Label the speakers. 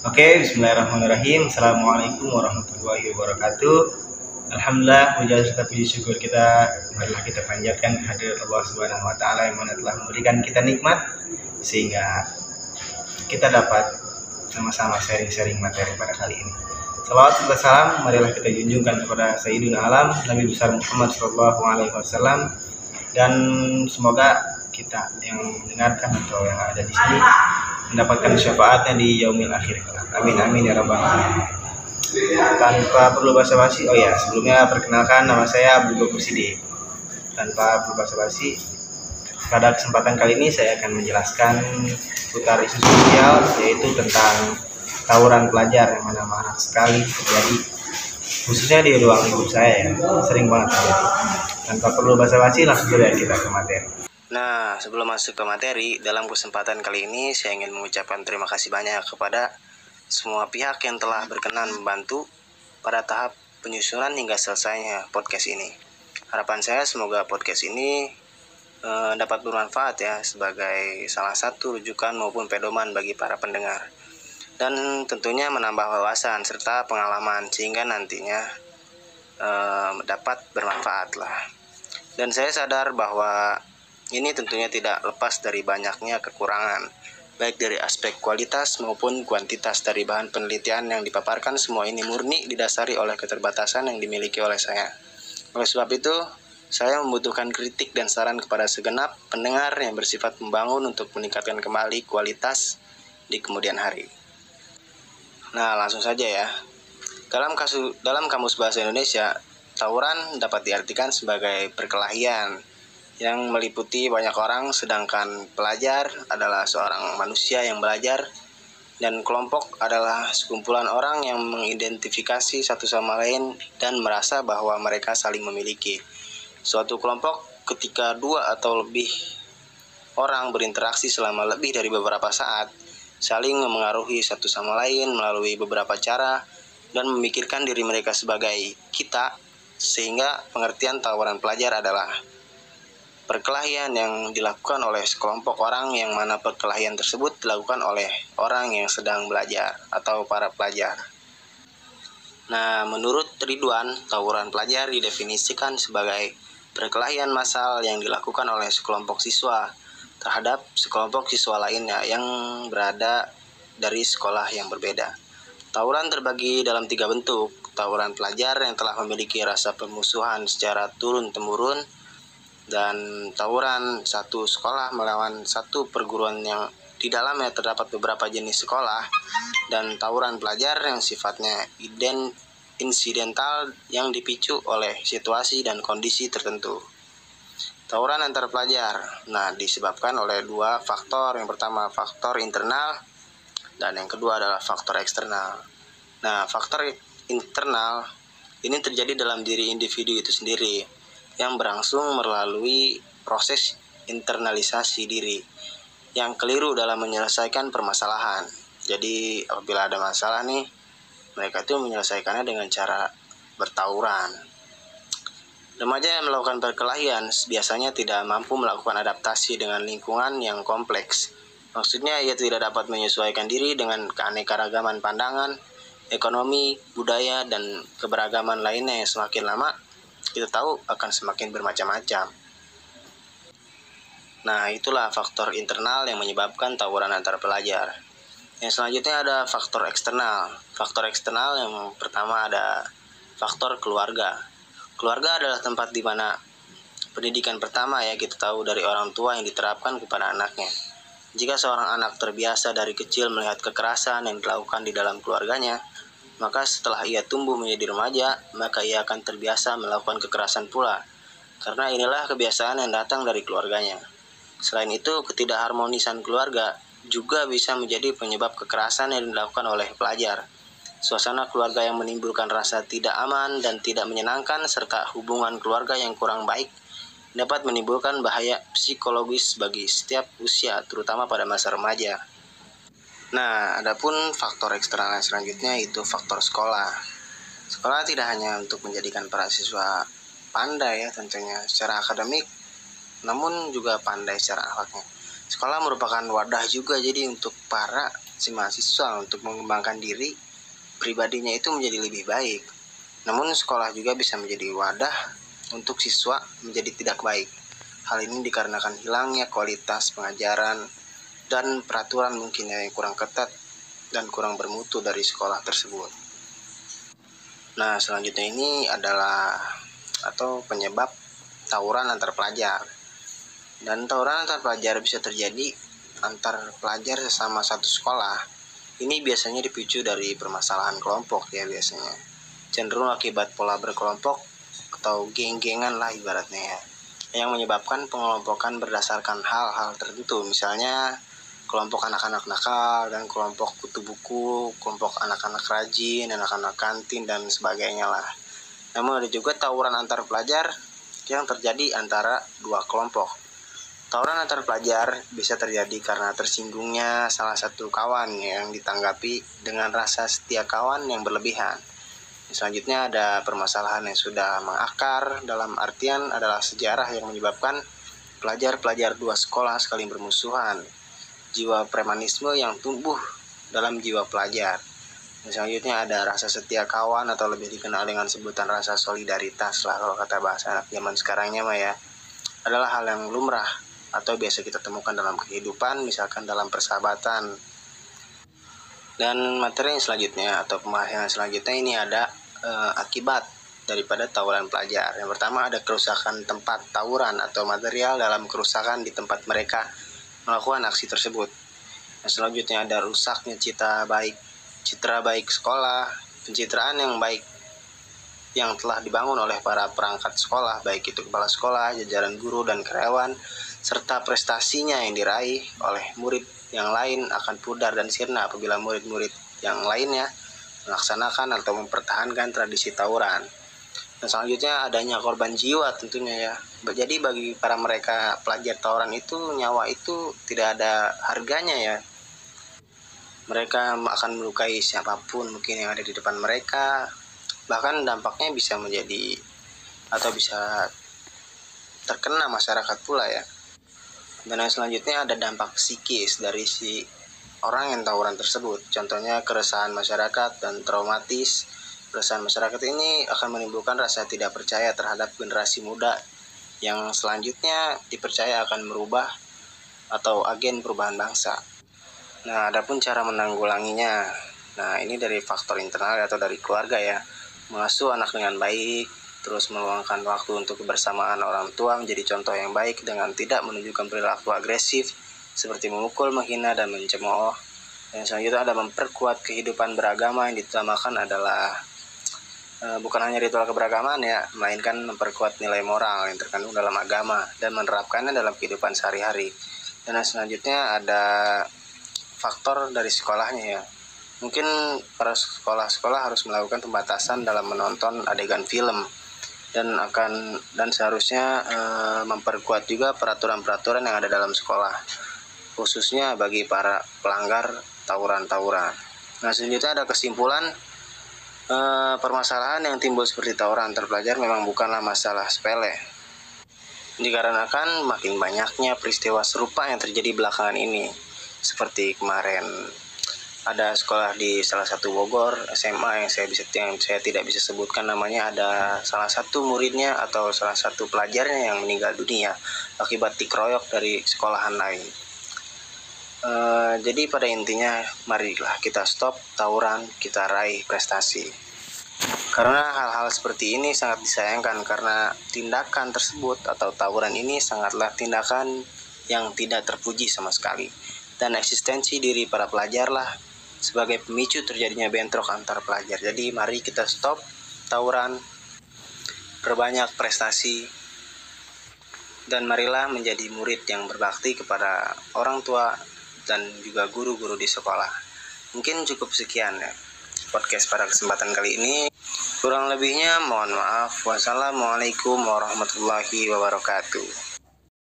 Speaker 1: Oke, bismillahirrahmanirrahim. Assalamualaikum warahmatullahi wabarakatuh. Alhamdulillah, puja serta puji syukur kita marilah kita panjatkan kehadirat Allah Subhanahu wa taala yang mana telah memberikan kita nikmat sehingga kita dapat sama-sama sharing-sharing materi pada kali ini. Salawat serta salam marilah kita junjungkan kepada Sayyidina Alam Nabi besar Muhammad sallallahu alaihi wasallam, dan semoga kita yang mendengarkan atau yang ada di sini mendapatkan syafaatnya di yaumil akhir. Amin amin ya rabbal alamin. Tanpa perlu basa-basi, sebelumnya perkenalkan, nama saya Abdul Ghaffur Sidik. Tanpa perlu basa-basi, pada kesempatan kali ini saya akan menjelaskan seputar isu sosial, yaitu tentang tawuran pelajar yang mana marak sekali terjadi, khususnya di ruang lingkup saya ya, sering banget terjadi. Tanpa perlu basa-basi, langsung saja kita ke materi.
Speaker 2: Nah, sebelum masuk ke materi, dalam kesempatan kali ini saya ingin mengucapkan terima kasih banyak kepada semua pihak yang telah berkenan membantu pada tahap penyusunan hingga selesainya podcast ini. Harapan saya semoga podcast ini dapat bermanfaat ya, sebagai salah satu rujukan maupun pedoman bagi para pendengar. Dan tentunya menambah wawasan serta pengalaman sehingga nantinya dapat bermanfaat lah. Dan saya sadar bahwa ini tentunya tidak lepas dari banyaknya kekurangan, baik dari aspek kualitas maupun kuantitas dari bahan penelitian yang dipaparkan. Semua ini murni didasari oleh keterbatasan yang dimiliki oleh saya. Oleh sebab itu, saya membutuhkan kritik dan saran kepada segenap pendengar yang bersifat membangun untuk meningkatkan kembali kualitas di kemudian hari. Nah, langsung saja ya. Dalam Kamus Bahasa Indonesia, tawuran dapat diartikan sebagai perkelahian yang meliputi banyak orang, sedangkan pelajar adalah seorang manusia yang belajar, dan kelompok adalah sekumpulan orang yang mengidentifikasi satu sama lain dan merasa bahwa mereka saling memiliki. Suatu kelompok ketika dua atau lebih orang berinteraksi selama lebih dari beberapa saat, saling memengaruhi satu sama lain melalui beberapa cara dan memikirkan diri mereka sebagai kita, sehingga pengertian tawuran pelajar adalah perkelahian yang dilakukan oleh sekelompok orang yang mana perkelahian tersebut dilakukan oleh orang yang sedang belajar atau para pelajar. Nah, menurut Ridwan, tawuran pelajar didefinisikan sebagai perkelahian massal yang dilakukan oleh sekelompok siswa terhadap sekelompok siswa lainnya yang berada dari sekolah yang berbeda. Tawuran terbagi dalam 3 bentuk. Tawuran pelajar yang telah memiliki rasa permusuhan secara turun-temurun, dan tawuran satu sekolah melawan satu perguruan yang di dalamnya terdapat beberapa jenis sekolah, dan tawuran pelajar yang sifatnya insidental yang dipicu oleh situasi dan kondisi tertentu. Tawuran antar pelajar, disebabkan oleh 2 faktor. Yang pertama faktor internal, dan yang kedua adalah faktor eksternal. Nah, faktor internal ini terjadi dalam diri individu itu sendiri, yang berangsung melalui proses internalisasi diri yang keliru dalam menyelesaikan permasalahan. Jadi apabila ada masalah nih, mereka itu menyelesaikannya dengan cara bertawuran. Remaja yang melakukan perkelahian biasanya tidak mampu melakukan adaptasi dengan lingkungan yang kompleks. Maksudnya ia tidak dapat menyesuaikan diri dengan keanekaragaman pandangan, ekonomi, budaya, dan keberagaman lainnya yang semakin lama kita tahu akan semakin bermacam-macam. Nah, itulah faktor internal yang menyebabkan tawuran antar pelajar. Yang selanjutnya ada faktor eksternal. Faktor eksternal yang pertama ada faktor keluarga. Keluarga adalah tempat di mana pendidikan pertama ya kita tahu dari orang tua yang diterapkan kepada anaknya. Jika seorang anak terbiasa dari kecil melihat kekerasan yang dilakukan di dalam keluarganya, maka setelah ia tumbuh menjadi remaja, maka ia akan terbiasa melakukan kekerasan pula, karena inilah kebiasaan yang datang dari keluarganya. Selain itu, ketidakharmonisan keluarga juga bisa menjadi penyebab kekerasan yang dilakukan oleh pelajar. Suasana keluarga yang menimbulkan rasa tidak aman dan tidak menyenangkan, serta hubungan keluarga yang kurang baik, dapat menimbulkan bahaya psikologis bagi setiap usia, terutama pada masa remaja. Nah, adapun faktor eksternal yang selanjutnya itu faktor sekolah. Sekolah tidak hanya untuk menjadikan para siswa pandai ya tentunya secara akademik, namun juga pandai secara akhlaknya. Sekolah merupakan wadah juga jadi untuk para si mahasiswa untuk mengembangkan diri pribadinya itu menjadi lebih baik. Namun sekolah juga bisa menjadi wadah untuk siswa menjadi tidak baik. Hal ini dikarenakan hilangnya kualitas pengajaran dan peraturan mungkin yang kurang ketat dan kurang bermutu dari sekolah tersebut. Nah, selanjutnya ini adalah penyebab tawuran antar pelajar. Dan tawuran antar pelajar bisa terjadi antar pelajar sesama satu sekolah. Ini biasanya dipicu dari permasalahan kelompok ya biasanya. Cenderung akibat pola berkelompok atau geng-gengan lah ibaratnya ya. Yang menyebabkan pengelompokan berdasarkan hal-hal tertentu. Misalnya kelompok anak-anak nakal dan kelompok kutu buku, kelompok anak-anak rajin, anak-anak kantin dan sebagainya lah. Namun ada juga tawuran antar pelajar yang terjadi antara dua kelompok. Tawuran antar pelajar bisa terjadi karena tersinggungnya salah satu kawan yang ditanggapi dengan rasa setia kawan yang berlebihan. Selanjutnya ada permasalahan yang sudah mengakar, dalam artian adalah sejarah yang menyebabkan pelajar-pelajar dua sekolah saling bermusuhan. Jiwa premanisme yang tumbuh dalam jiwa pelajar. Selanjutnya ada rasa setia kawan atau lebih dikenal dengan sebutan rasa solidaritas lah kalau kata bahasa anak zaman sekarangnya mah ya. Adalah hal yang lumrah atau biasa kita temukan dalam kehidupan, misalkan dalam persahabatan. Dan materi yang selanjutnya atau pembahasan selanjutnya ini ada akibat daripada tawuran pelajar. Yang pertama ada kerusakan tempat tawuran atau material dalam kerusakan di tempat mereka melakukan aksi tersebut. Yang selanjutnya ada rusaknya citra baik sekolah, pencitraan yang baik yang telah dibangun oleh para perangkat sekolah, baik itu kepala sekolah, jajaran guru dan karyawan, serta prestasinya yang diraih oleh murid yang lain akan pudar dan sirna apabila murid-murid yang lainnya melaksanakan atau mempertahankan tradisi tawuran. Dan selanjutnya adanya korban jiwa tentunya ya. Jadi bagi para mereka pelajar tawuran itu nyawa itu tidak ada harganya ya. Mereka akan melukai siapapun mungkin yang ada di depan mereka. Bahkan dampaknya bisa menjadi atau bisa terkena masyarakat pula ya. Dan yang selanjutnya ada dampak psikis dari si orang yang tawuran tersebut. Contohnya keresahan masyarakat dan traumatis. Keresahan masyarakat ini akan menimbulkan rasa tidak percaya terhadap generasi muda yang selanjutnya dipercaya akan merubah atau agen perubahan bangsa. Nah, adapun cara menanggulanginya. Nah, ini dari faktor internal atau dari keluarga ya. Mengasuh anak dengan baik, terus meluangkan waktu untuk kebersamaan orang tua menjadi contoh yang baik dengan tidak menunjukkan perilaku agresif seperti memukul, menghina, dan mencemooh. Yang selanjutnya ada memperkuat kehidupan beragama yang ditamakan adalah bukan hanya ritual keberagaman ya, melainkan memperkuat nilai moral yang terkandung dalam agama dan menerapkannya dalam kehidupan sehari-hari. Dan yang selanjutnya ada faktor dari sekolahnya ya. Mungkin para sekolah-sekolah harus melakukan pembatasan dalam menonton adegan film dan seharusnya memperkuat juga peraturan-peraturan yang ada dalam sekolah, khususnya bagi para pelanggar tawuran-tawuran. Nah, selanjutnya ada kesimpulan permasalahan yang timbul seperti tawuran antar pelajar memang bukanlah masalah sepele. Dikarenakan makin banyaknya peristiwa serupa yang terjadi belakangan ini. Seperti kemarin ada sekolah di salah satu Bogor SMA yang saya tidak bisa sebutkan namanya, ada salah satu muridnya atau salah satu pelajarnya yang meninggal dunia akibat dikeroyok dari sekolahan lain. Jadi pada intinya marilah kita stop tawuran, kita raih prestasi. Karena hal-hal seperti ini sangat disayangkan karena tindakan tersebut atau tawuran ini sangatlah tindakan yang tidak terpuji sama sekali. Dan eksistensi diri para pelajar lah sebagai pemicu terjadinya bentrok antar pelajar. Jadi mari kita stop tawuran, perbanyak prestasi, dan marilah menjadi murid yang berbakti kepada orang tua dan juga guru-guru di sekolah. Mungkin cukup sekian ya podcast pada kesempatan kali ini. Kurang lebihnya mohon maaf. Wassalamualaikum warahmatullahi wabarakatuh.